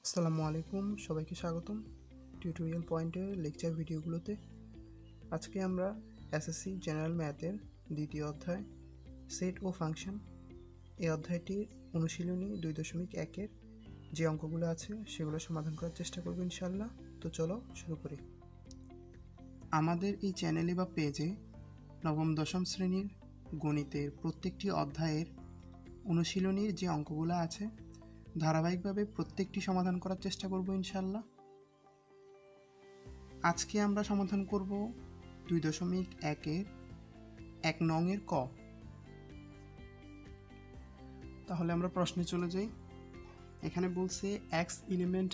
আসসালামু আলাইকুম, সবাইকে স্বাগতম টিউটোরিয়াল পয়েন্টের লেকচার ভিডিওগুলোতে। আজকে আমরা এসএসসি জেনারেল ম্যাথের দ্বিতীয় অধ্যায় সেট ও ফাংশন এই অধ্যায়টির অনুশীলনী 2.1-এর যে অঙ্কগুলো আছে সেগুলো সমাধান করার চেষ্টা করব ইনশাআল্লাহ। তো চলো শুরু করি। আমাদের এই চ্যানেলে বা পেজে নবম দশম শ্রেণীর গণিতের প্রত্যেকটি অধ্যায়ের অনুশীলনীর যে অঙ্কগুলো আছে ধারাবাহিকভাবে প্রত্যেকটি সমাধান করার চেষ্টা করব ইনশাআল্লাহ। আজকে আমরা সমাধান করব 2.1-এর 1 নং-এর ক। তাহলে আমরা প্রশ্নে চলে যাই। এখানে বলছে x এলিমেন্ট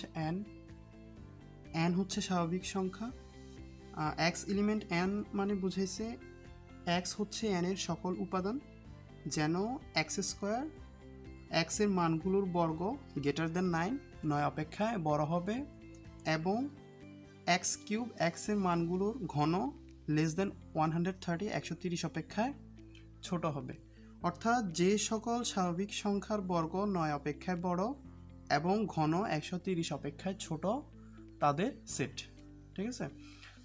n হচ্ছে স্বাভাবিক সংখ্যা। x এলিমেন্ট n মানে বুঝাইছে x হচ্ছে n এর সকল উপাদান, যেন x² x এর মানগুলোর বর্গ গ্রেটার দেন 9 অপেক্ষায় বড় হবে, এবং x³ x এর মানগুলোর ঘন লেস দেন 130 130 অপেক্ষায় ছোট হবে। অর্থাৎ যে সকল স্বাভাবিক সংখ্যার বর্গ 9 অপেক্ষায় বড় এবং ঘন 130 অপেক্ষায় ছোট তাদের সেট। ঠিক আছে,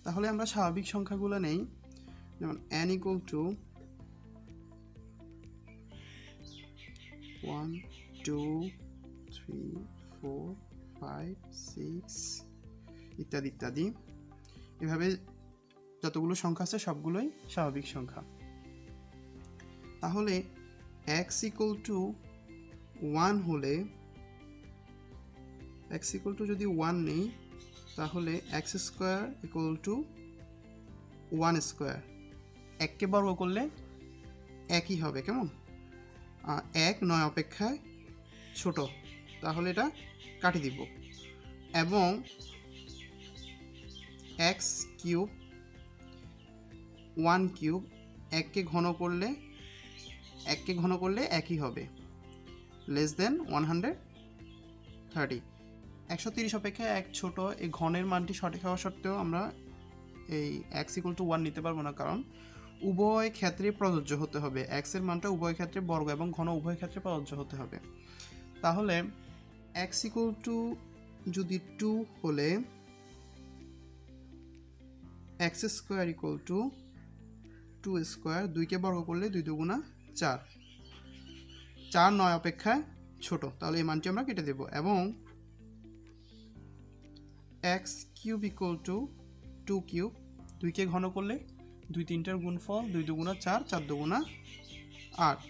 তাহলে আমরা স্বাভাবিক সংখ্যাগুলো নেই। যেমন n equal to 1 2 3 4 5 6 ইত্যাদি ইত্যাদি, এভাবে যতগুলো সংখ্যা আছে সবগুলোই স্বাভাবিক সংখ্যা। তাহলে x equal to 1 হলে x equal to যদি 1 নেই তাহলে x square equal to 1 square, এককে বর্গ করলে একই হবে। কেমন? 1 9 অপেক্ষায় ছোট, তাহলে এটা কাটি দিব। এবং x³ 1³ এককে ঘন করলে একই হবে, লেস দেন 130। 130 অপেক্ষায় এক ছোট, এই ঘনের মানটি সঠিক হওয়া সত্ত্বেও আমরা এই x = 1 নিতে পারবো না, কারণ উভয় ক্ষেত্রে প্রযোজ্য হতে হবে। x এর মানটা উভয় ক্ষেত্রে বর্গ এবং ঘন উভয় ক্ষেত্রে প্রযোজ্য হতে হবে। তাহলে x = যদি 2 হলে x² = 2 স্কয়ার, 2 কে বর্গ করলে 2 2 4, 4 9 অপেক্ষায় ছোট, তাহলে এই মানটি আমরা কেটে দেব। এবং x³ = 2³ 2 কে ঘন করলে 2 3টার গুণফল 2 2 4 4 2 8,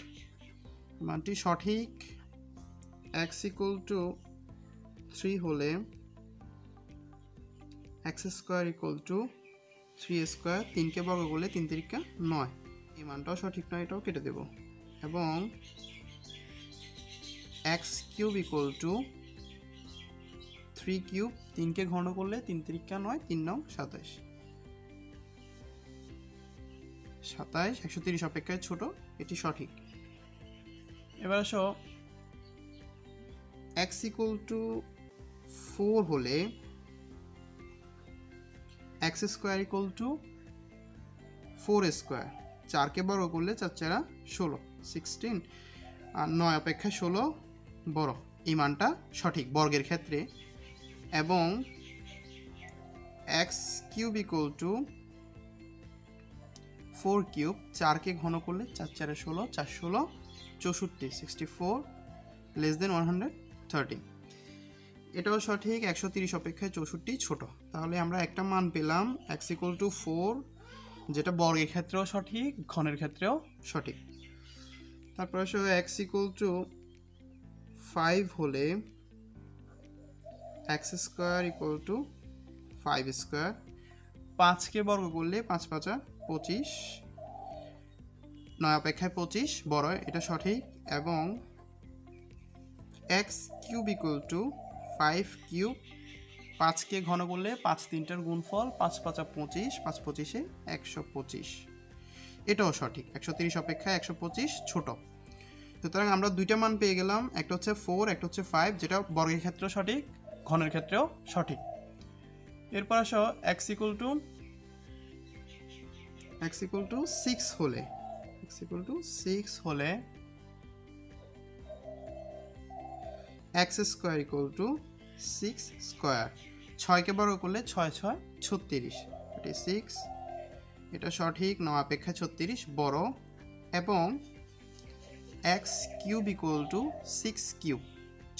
মানটি সঠিক। x = 3 হলে x² = 3 স্কয়ার, 3 কে বর্গ করলে 3 3 9, এই মানটাও সঠিক নয়, এটাও কেটে দেব। এবং x³ = 3³ 3 কে ঘন করলে 3 3 9 3 9 27, 130 অপেক্ষায় ছোট, এটি সঠিক। এবার আসো x = 4 হলে x² = 4 স্কয়ার, 4 কে বর্গ করলে 4 4 16 16, আর 9 অপেক্ষা 16 বড়, এই মানটা সঠিক বর্গের ক্ষেত্রে। এবং x³ = 4³ 4 কে ঘন করলে 4 4 16 4 16 64 64, লেস দেন 130, এটাও সঠিক। 130 অপেক্ষায় 64 ছোট। তাহলে আমরা একটা মান পেলাম x = 4, যেটা বর্গের ক্ষেত্রেও সঠিক, ঘনের ক্ষেত্রেও সঠিক। তারপর আসো x = 5 হলে x² = 5 স্কয়ার, 5 কে বর্গ করলে 5 5 25, 9 অপেক্ষায় 25 বড়, এটা সঠিক। এবং x³ = 5³ 5 কে ঘন করলে 5 3টার গুণফল 5 5 25, 5 25 125, এটাও সঠিক। 130 অপেক্ষায় 125 ছোট। সুতরাং আমরা দুইটা মান পেয়ে গেলাম, একটা হচ্ছে 4, একটা হচ্ছে 5, যেটা বর্গের ক্ষেত্রেও সঠিক, ঘনের ক্ষেত্রেও সঠিক। এরপর আসো x = 6 হলে x ইকুয়াল টু 6 হলে x square equal to 6 square, 6 কে বর্গ করলে 6 6 36, এটি 6, এটা সঠিক, 9 অপেক্ষা 36 বড়, এবং x cube equal to 6 cube,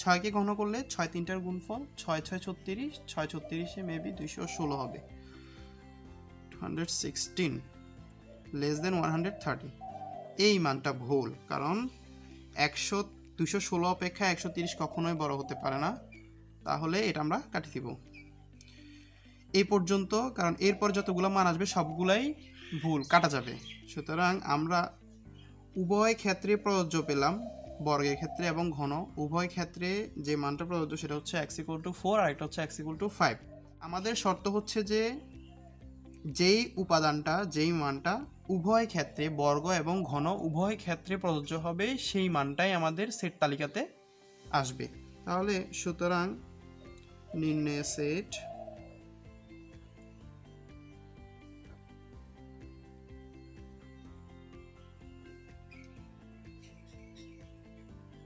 6 কে ঘন করলে 6 তিনটার গুণফল, 6 6 36, 6 36 এ মেবি 216 হবে, 216 লেস দেন 130। এই মানটা ভুল, কারণ 216 অপেক্ষা 130 কখনোই বড় হতে পারে না, তাহলে এটা আমরা কাটি দিব এই পর্যন্ত, কারণ এরপর যতগুলো মান আসবে সবগুলাই ভুল, কাটা যাবে। সুতরাং আমরা উভয় ক্ষেত্রে প্রযোজ্য পেলাম, বর্গের ক্ষেত্রে এবং ঘন উভয় ক্ষেত্রে যে মানটা প্রযোজ্য সেটা হচ্ছে x ইকুয়াল টু 4 আর একটা হচ্ছে x ইকুয়াল টু 5। আমাদের শর্ত হচ্ছে যে যেই উপাদানটা, যেই মানটা উভয় ক্ষেত্রে বর্গ এবং ঘন উভয় ক্ষেত্রে প্রযোজ্য হবে সেই মানটাই আমাদের সেট তালিকাতে আসবে। তাহলে সুতরাং নির্ণয় সেট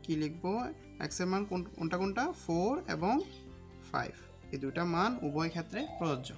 কি লিখবো, x এর মান কোনটা কোনটা 4 এবং 5, এই দুইটা মান উভয় ক্ষেত্রে প্রযোজ্য।